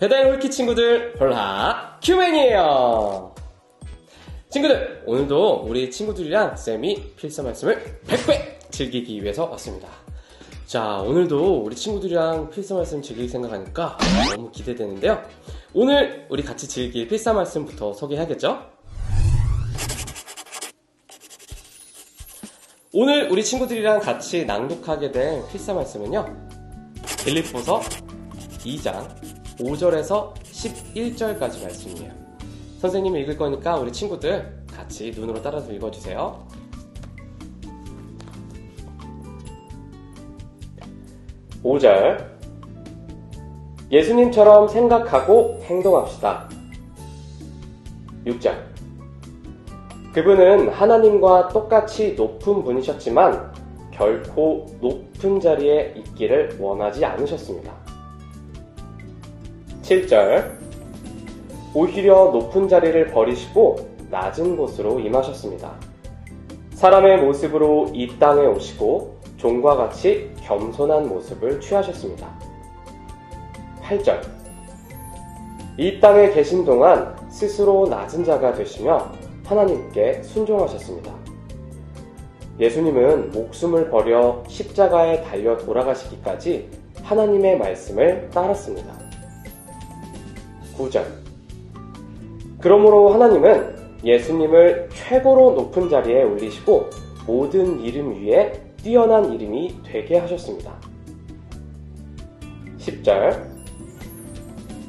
배달 홀키 친구들 홀라 큐맨이에요. 친구들, 오늘도 우리 친구들이랑 쌤이 필사 말씀을 100배 즐기기 위해서 왔습니다. 자, 오늘도 우리 친구들이랑 필사 말씀 즐길 생각하니까 너무 기대되는데요. 오늘 우리 같이 즐길 필사 말씀부터 소개해야겠죠? 오늘 우리 친구들이랑 같이 낭독하게 된 필사 말씀은요, 빌립보서 2장 5절에서 11절까지 말씀이에요. 선생님이 읽을 거니까 우리 친구들 같이 눈으로 따라서 읽어주세요. 5절, 예수님처럼 생각하고 행동합시다. 6절, 그분은 하나님과 똑같이 높은 분이셨지만 결코 높은 자리에 있기를 원하지 않으셨습니다. 7절, 오히려 높은 자리를 버리시고 낮은 곳으로 임하셨습니다. 사람의 모습으로 이 땅에 오시고 종과 같이 겸손한 모습을 취하셨습니다. 8절, 이 땅에 계신 동안 스스로 낮은 자가 되시며 하나님께 순종하셨습니다. 예수님은 목숨을 버려 십자가에 달려 돌아가시기까지 하나님의 말씀을 따랐습니다. 9절, 그러므로 하나님은 예수님을 최고로 높은 자리에 올리시고 모든 이름 위에 뛰어난 이름이 되게 하셨습니다. 10절,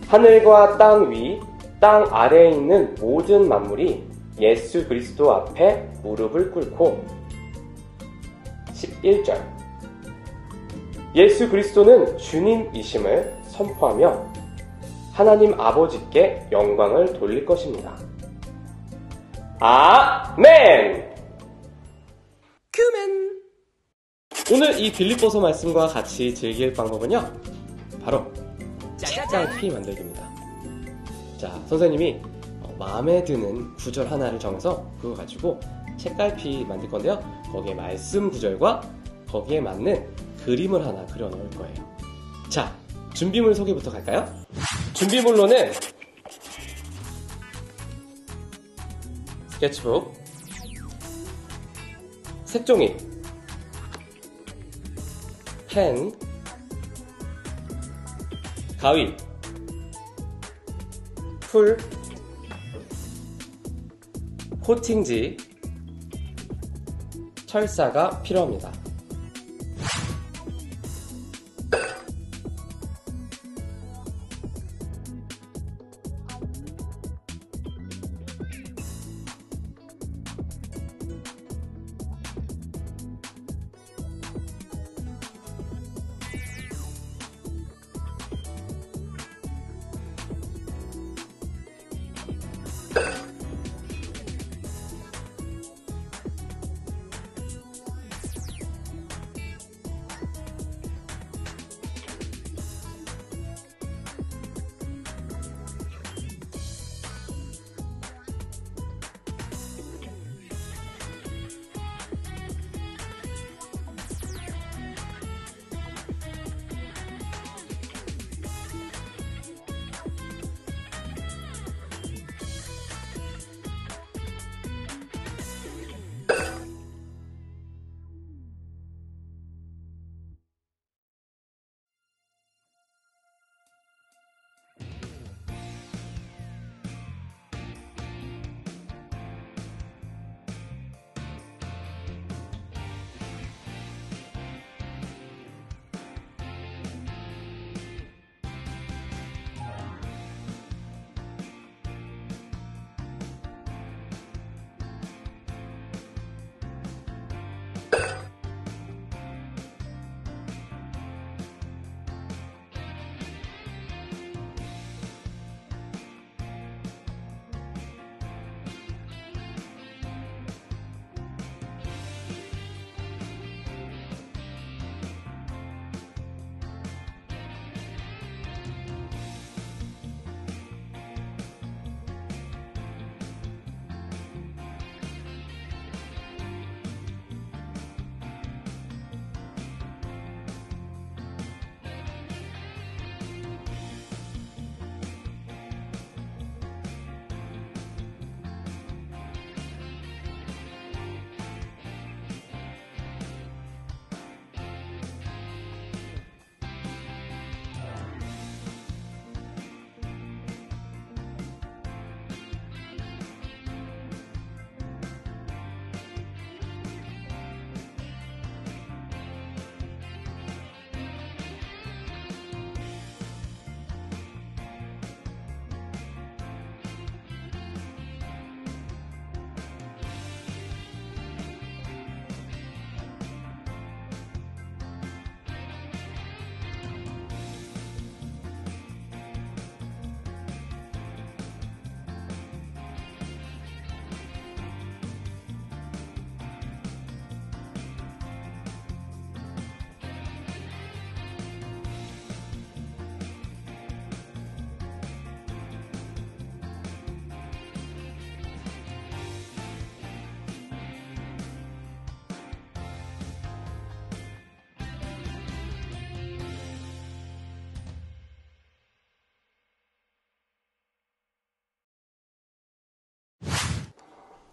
하늘과 땅 위, 땅 아래에 있는 모든 만물이 예수 그리스도 앞에 무릎을 꿇고. 11절, 예수 그리스도는 주님이심을 선포하며 하나님 아버지께 영광을 돌릴 것입니다. 아멘! 큐맨! 오늘 이 빌립보서 말씀과 같이 즐길 방법은요, 바로 책갈피 만들기입니다. 자, 선생님이 마음에 드는 구절 하나를 정해서 그거 가지고 책갈피 만들 건데요, 거기에 말씀 구절과 거기에 맞는 그림을 하나 그려 넣을 거예요. 자, 준비물 소개부터 갈까요? 준비물로는 스케치북, 색종이, 펜, 가위, 풀, 코팅지, 철사가 필요합니다.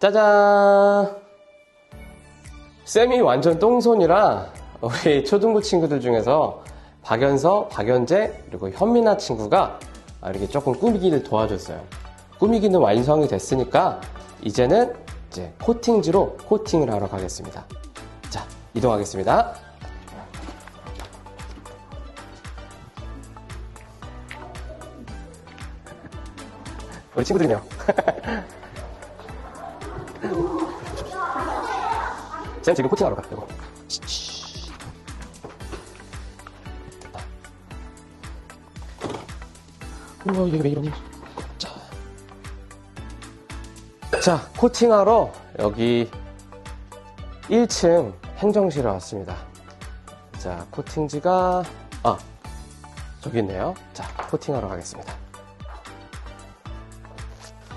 짜잔! 쌤이 완전 똥손이라 우리 초등부 친구들 중에서 박연서, 박연재, 그리고 현민아 친구가 이렇게 조금 꾸미기를 도와줬어요. 꾸미기는 완성이 됐으니까 이제는 코팅지로 코팅을 하러 가겠습니다. 자, 이동하겠습니다. 우리 친구들이네요. 쌤 지금 코팅하러 가요. 됐다. 우와, 이게 왜 이러니? 자, 코팅하러 여기 1층 행정실에 왔습니다. 자, 코팅지가 저기 있네요. 자, 코팅하러 가겠습니다.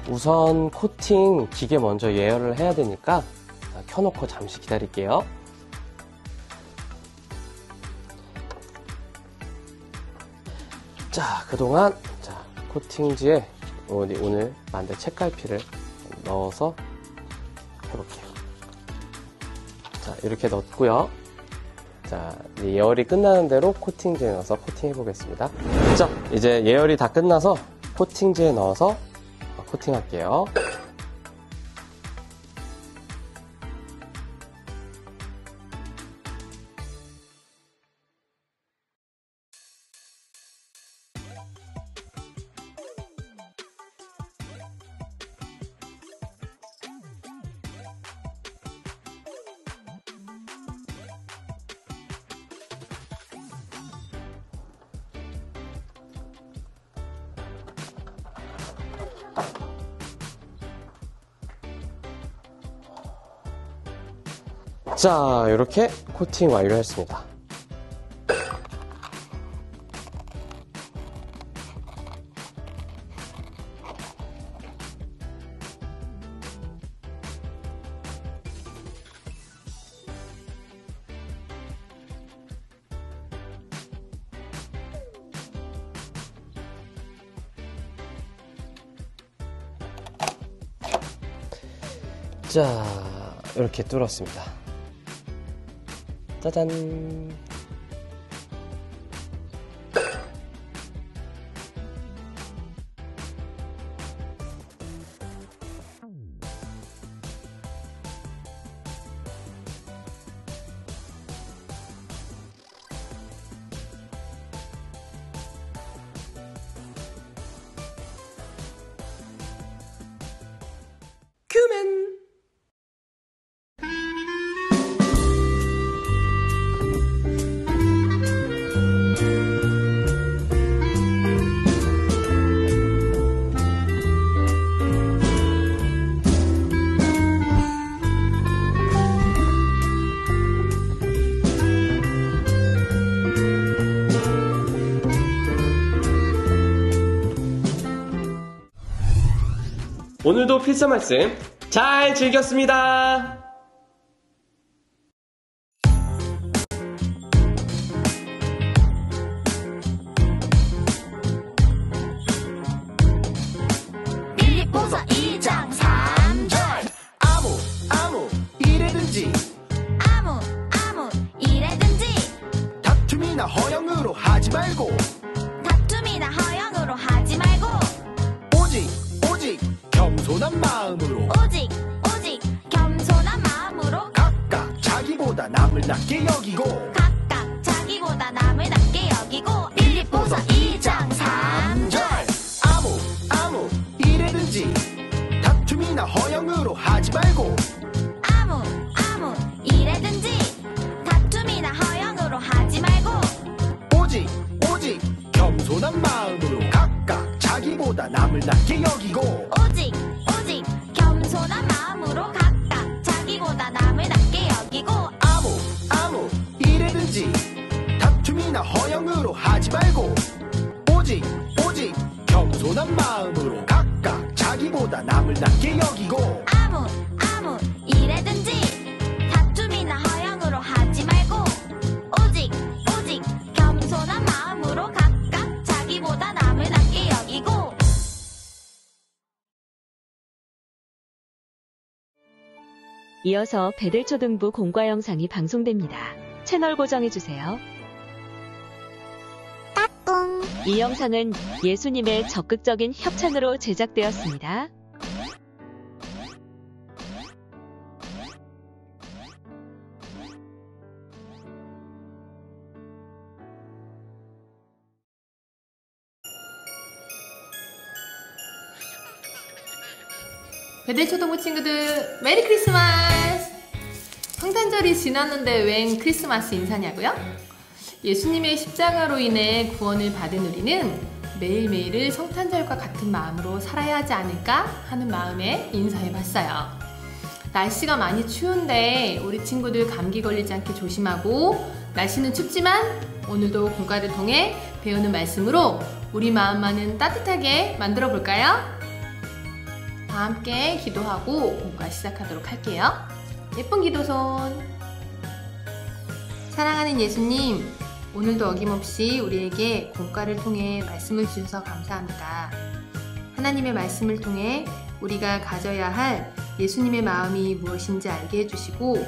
우선 코팅 기계 먼저 예열을 해야 되니까 켜놓고 잠시 기다릴게요. 자, 그동안 코팅지에 오늘 만들 책갈피를 넣어서 해볼게요. 자, 이렇게 넣었고요. 자, 이제 예열이 끝나는 대로 코팅지에 넣어서 코팅해 보겠습니다. 자, 이제 예열이 다 끝나서 코팅지에 넣어서 코팅할게요. 자, 이렇게 코팅 완료했습니다. 자, 이렇게 뚫었습니다. 짜잔. 큐맨. 오늘도 필사 말씀 잘 즐겼습니다. 빌립보서 2장 3절 아무 이래든지 아무 이래든지 다툼이나 허영으로 하지 말고 다툼이나 허영으로 하지 말고 오직 겸손한 마음으로 오직 겸손한 마음으로 각각 자기보다 남을 낮게 여기고 각각 자기보다 남을 낮게 여기고 빌립보서 2장 3절 아무 이래든지 다툼이나 허영으로 하지 말고 아무 이래든지 다툼이나 허영으로 하지 말고 오직 겸손한 마음으로 각각 자기보다 남을 낮게 여기고 오직 겸손한 마음으로 각각 자기보다 남을 낮게 여기고 아무 이래든지 이어서 베델초등부 공과 영상이 방송됩니다. 채널 고정해주세요. 이 영상은 예수님의 적극적인 협찬으로 제작되었습니다. 베델초등부 친구들 메리 크리스마스! 성탄절이 지났는데 웬 크리스마스 인사냐고요? 예수님의 십자가로 인해 구원을 받은 우리는 매일매일을 성탄절과 같은 마음으로 살아야 하지 않을까 하는 마음에 인사해봤어요. 날씨가 많이 추운데 우리 친구들 감기 걸리지 않게 조심하고, 날씨는 춥지만 오늘도 공과를 통해 배우는 말씀으로 우리 마음만은 따뜻하게 만들어 볼까요? 다 함께 기도하고 공과 시작하도록 할게요. 예쁜 기도손. 사랑하는 예수님, 오늘도 어김없이 우리에게 공과를 통해 말씀을 주셔서 감사합니다. 하나님의 말씀을 통해 우리가 가져야 할 예수님의 마음이 무엇인지 알게 해주시고,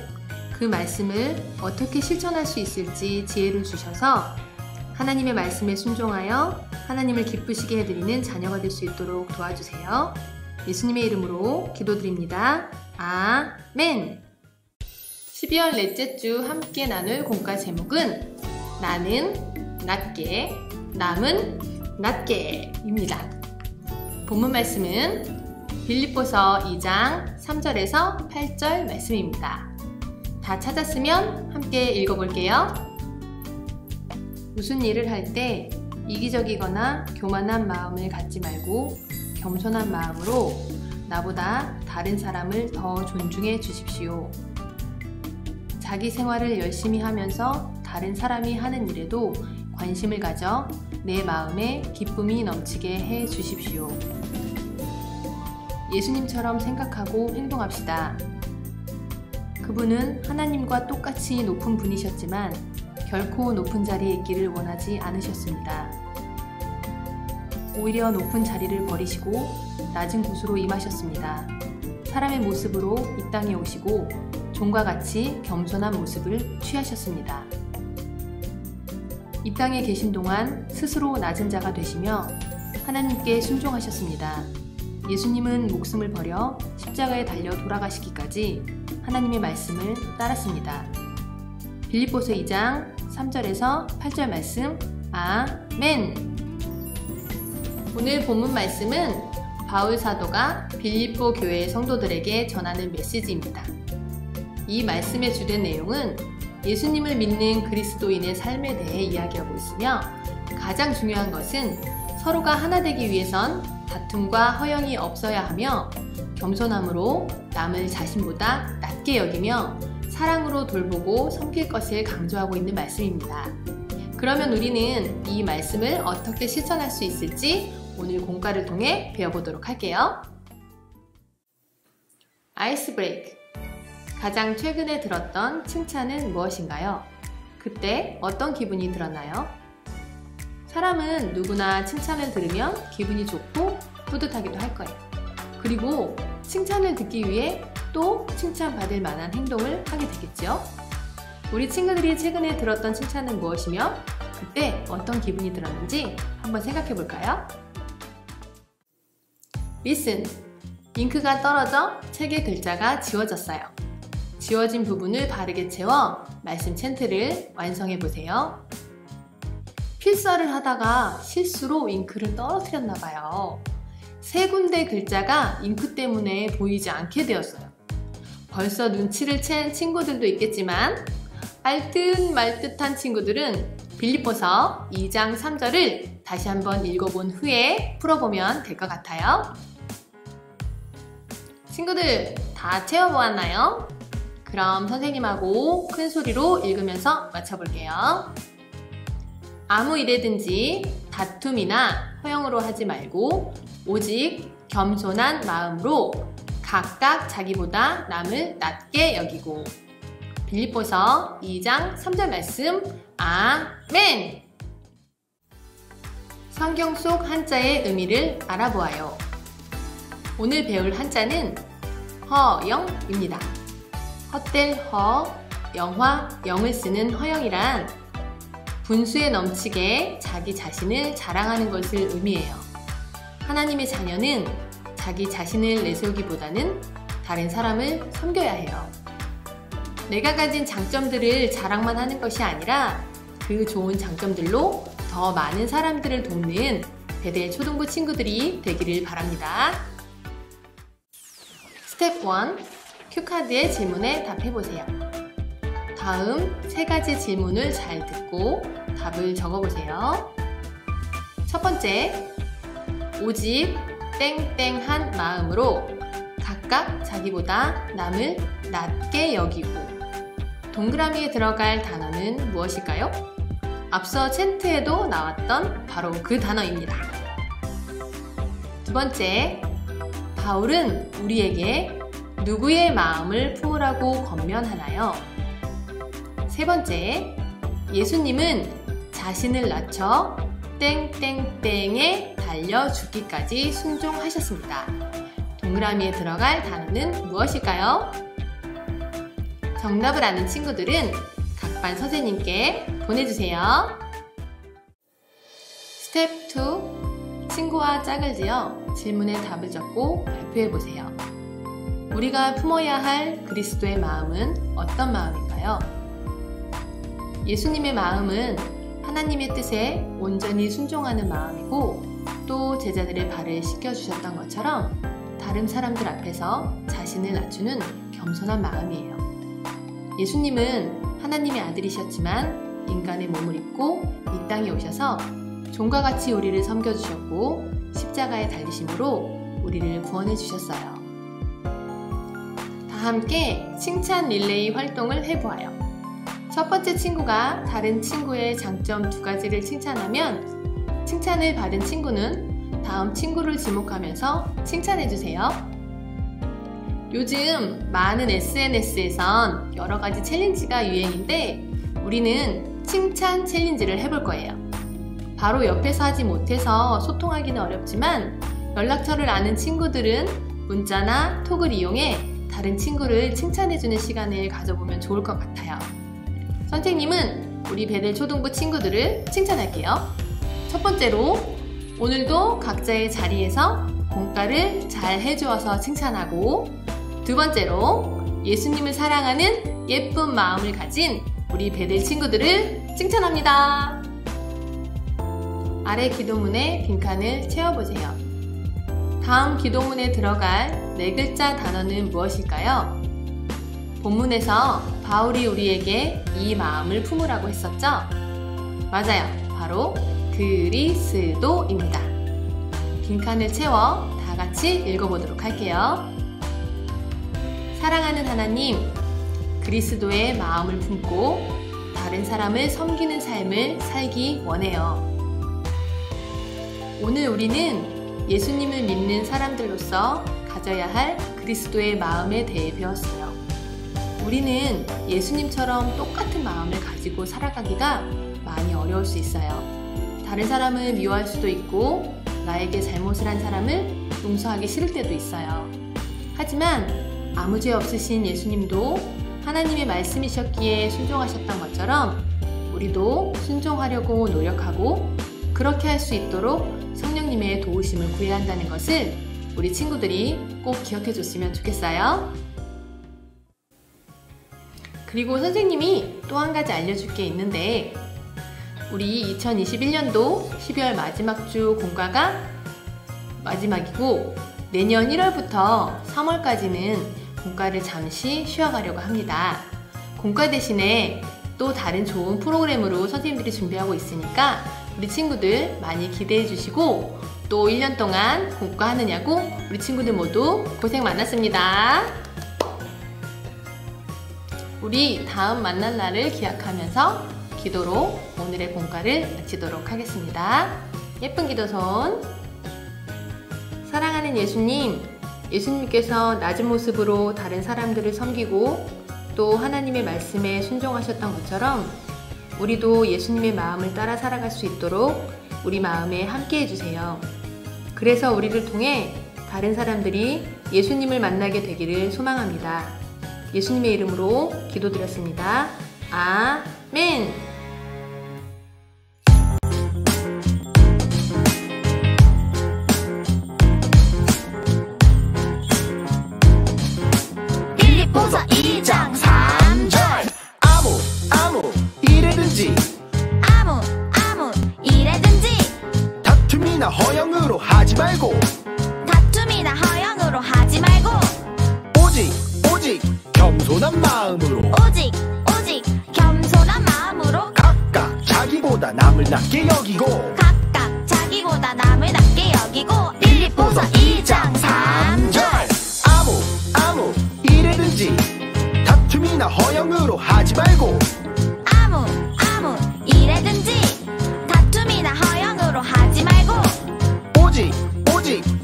그 말씀을 어떻게 실천할 수 있을지 지혜를 주셔서 하나님의 말씀에 순종하여 하나님을 기쁘시게 해드리는 자녀가 될 수 있도록 도와주세요. 예수님의 이름으로 기도드립니다. 아멘. 12월 넷째 주 함께 나눌 공과 제목은 나는 낮게, 남은 낮게 입니다. 본문 말씀은 빌립보서 2장 3절에서 8절 말씀입니다. 다 찾았으면 함께 읽어볼게요. 무슨 일을 할 때 이기적이거나 교만한 마음을 갖지 말고 겸손한 마음으로 나보다 다른 사람을 더 존중해 주십시오. 자기 생활을 열심히 하면서 다른 사람이 하는 일에도 관심을 가져 내 마음에 기쁨이 넘치게 해 주십시오. 예수님처럼 생각하고 행동합시다. 그분은 하나님과 똑같이 높은 분이셨지만 결코 높은 자리에 있기를 원하지 않으셨습니다. 오히려 높은 자리를 버리시고 낮은 곳으로 임하셨습니다. 사람의 모습으로 이 땅에 오시고 종과 같이 겸손한 모습을 취하셨습니다. 이 땅에 계신 동안 스스로 낮은 자가 되시며 하나님께 순종하셨습니다. 예수님은 목숨을 버려 십자가에 달려 돌아가시기까지 하나님의 말씀을 따랐습니다. 빌립보서 2장 3절에서 8절 말씀, 아멘! 오늘 본문 말씀은 바울 사도가 빌립보 교회 성도들에게 전하는 메시지입니다. 이 말씀의 주된 내용은 예수님을 믿는 그리스도인의 삶에 대해 이야기하고 있으며, 가장 중요한 것은 서로가 하나 되기 위해선 다툼과 허영이 없어야 하며 겸손함으로 남을 자신보다 낮게 여기며 사랑으로 돌보고 섬길 것을 강조하고 있는 말씀입니다. 그러면 우리는 이 말씀을 어떻게 실천할 수 있을지 오늘 공과를 통해 배워보도록 할게요. 아이스 브레이크. 가장 최근에 들었던 칭찬은 무엇인가요? 그때 어떤 기분이 들었나요? 사람은 누구나 칭찬을 들으면 기분이 좋고 뿌듯하기도 할 거예요. 그리고 칭찬을 듣기 위해 또 칭찬받을 만한 행동을 하게 되겠죠? 우리 친구들이 최근에 들었던 칭찬은 무엇이며 그때 어떤 기분이 들었는지 한번 생각해 볼까요? Listen. 잉크가 떨어져 책의 글자가 지워졌어요. 지워진 부분을 바르게 채워 말씀 챈트를 완성해 보세요. 필사를 하다가 실수로 잉크를 떨어뜨렸나 봐요. 세 군데 글자가 잉크 때문에 보이지 않게 되었어요. 벌써 눈치를 챈 친구들도 있겠지만 알듯 말듯한 친구들은 빌립보서 2장 3절을 다시 한번 읽어본 후에 풀어보면 될 것 같아요. 친구들 다 채워보았나요? 그럼 선생님하고 큰 소리로 읽으면서 맞춰볼게요. 아무 일에든지 다툼이나 허영으로 하지 말고 오직 겸손한 마음으로 각각 자기보다 남을 낮게 여기고. 빌립보서 2장 3절 말씀, 아멘! 성경 속 한자의 의미를 알아보아요. 오늘 배울 한자는 허영입니다. 헛될 허, 영화, 영을 쓰는 허영이란 분수에 넘치게 자기 자신을 자랑하는 것을 의미해요. 하나님의 자녀는 자기 자신을 내세우기보다는 다른 사람을 섬겨야 해요. 내가 가진 장점들을 자랑만 하는 것이 아니라 그 좋은 장점들로 더 많은 사람들을 돕는 베델 초등부 친구들이 되기를 바랍니다. 스텝 1. 큐카드의 질문에 답해보세요. 다음 3가지 질문을 잘 듣고 답을 적어보세요. 첫 번째, 오직 땡땡한 마음으로 각각 자기보다 남을 낮게 여기고. 동그라미에 들어갈 단어는 무엇일까요? 앞서 챈트에도 나왔던 바로 그 단어입니다. 두 번째, 바울은 우리에게 누구의 마음을 품으라고 권면하나요? 세 번째, 예수님은 자신을 낮춰 땡땡땡에 달려 죽기까지 순종하셨습니다. 동그라미에 들어갈 단어는 무엇일까요? 정답을 아는 친구들은 각 반 선생님께 보내주세요. 스텝 2. 친구와 짝을 지어 질문에 답을 적고 발표해보세요. 우리가 품어야 할 그리스도의 마음은 어떤 마음일까요? 예수님의 마음은 하나님의 뜻에 온전히 순종하는 마음이고, 또 제자들의 발을 씻겨주셨던 것처럼 다른 사람들 앞에서 자신을 낮추는 겸손한 마음이에요. 예수님은 하나님의 아들이셨지만 인간의 몸을 입고 이 땅에 오셔서 종과 같이 우리를 섬겨주셨고 십자가에 달리심으로 우리를 구원해 주셨어요. 다 함께 칭찬 릴레이 활동을 해보아요. 첫 번째 친구가 다른 친구의 장점 2가지를 칭찬하면 칭찬을 받은 친구는 다음 친구를 지목하면서 칭찬해주세요. 요즘 많은 SNS에선 여러 가지 챌린지가 유행인데 우리는 칭찬 챌린지를 해볼 거예요. 바로 옆에서 하지 못해서 소통하기는 어렵지만 연락처를 아는 친구들은 문자나 톡을 이용해 다른 친구를 칭찬해주는 시간을 가져보면 좋을 것 같아요. 선생님은 우리 베델 초등부 친구들을 칭찬할게요. 첫 번째로, 오늘도 각자의 자리에서 공과를 잘 해주어서 칭찬하고, 두 번째로, 예수님을 사랑하는 예쁜 마음을 가진 우리 베델 친구들을 칭찬합니다. 아래 기도문에 빈칸을 채워보세요. 다음 기도문에 들어갈 4글자 단어는 무엇일까요? 본문에서 바울이 우리에게 이 마음을 품으라고 했었죠? 맞아요. 바로 그리스도입니다. 빈칸을 채워 다 같이 읽어보도록 할게요. 사랑하는 하나님, 그리스도의 마음을 품고 다른 사람을 섬기는 삶을 살기 원해요. 오늘 우리는 예수님을 믿는 사람들로서 가져야 할 그리스도의 마음에 대해 배웠어요. 우리는 예수님처럼 똑같은 마음을 가지고 살아가기가 많이 어려울 수 있어요. 다른 사람을 미워할 수도 있고 나에게 잘못을 한 사람을 용서하기 싫을 때도 있어요. 하지만 아무 죄 없으신 예수님도 하나님의 말씀이셨기에 순종하셨던 것처럼 우리도 순종하려고 노력하고 그렇게 할 수 있도록 성령님의 도우심을 구해야 한다는 것을 우리 친구들이 꼭 기억해 줬으면 좋겠어요. 그리고 선생님이 또 한 가지 알려줄 게 있는데, 우리 2021년도 12월 마지막 주 공과가 마지막이고 내년 1월부터 3월까지는 공과를 잠시 쉬어가려고 합니다. 공과 대신에 또 다른 좋은 프로그램으로 선생님들이 준비하고 있으니까 우리 친구들 많이 기대해 주시고, 또 1년 동안 공과 하느냐고 우리 친구들 모두 고생 많았습니다. 우리 다음 만날 날을 기약하면서 기도로 오늘의 공과를 마치도록 하겠습니다. 예쁜 기도손. 사랑하는 예수님, 예수님께서 낮은 모습으로 다른 사람들을 섬기고 또 하나님의 말씀에 순종하셨던 것처럼 우리도 예수님의 마음을 따라 살아갈 수 있도록 우리 마음에 함께 해주세요. 그래서 우리를 통해 다른 사람들이 예수님을 만나게 되기를 소망합니다. 예수님의 이름으로 기도드렸습니다. 아멘. 빌립보서 2장 3절 아무 이래든지 아무 이래든지 다툼이나 허영으로 하지 말고 다툼이나 허영으로 하지 말고 오직 겸손한 마음으로 오직 겸손한 마음으로 각각 자기보다 남을 낮게 여기고 각각 자기보다 남을 낮게 여기고 빌립보서 2장 3절 아무 이래든지 다툼이나 허영으로 하지 말고 아무 이래든지 다툼이나 허영으로 하지 말고 오직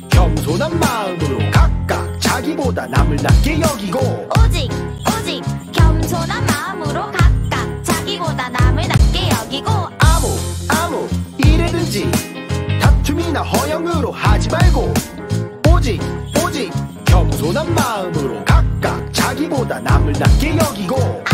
겸손한 마음으로 각각 자기보다 남을 낮게 여기고 오직 겸손한 마음으로 각각 자기보다 남을 낮게 여기고 아무 이래든지 다툼이나 허영으로 하지 말고 오직 겸손한 마음으로 각각 자기보다 남을 낮게 여기고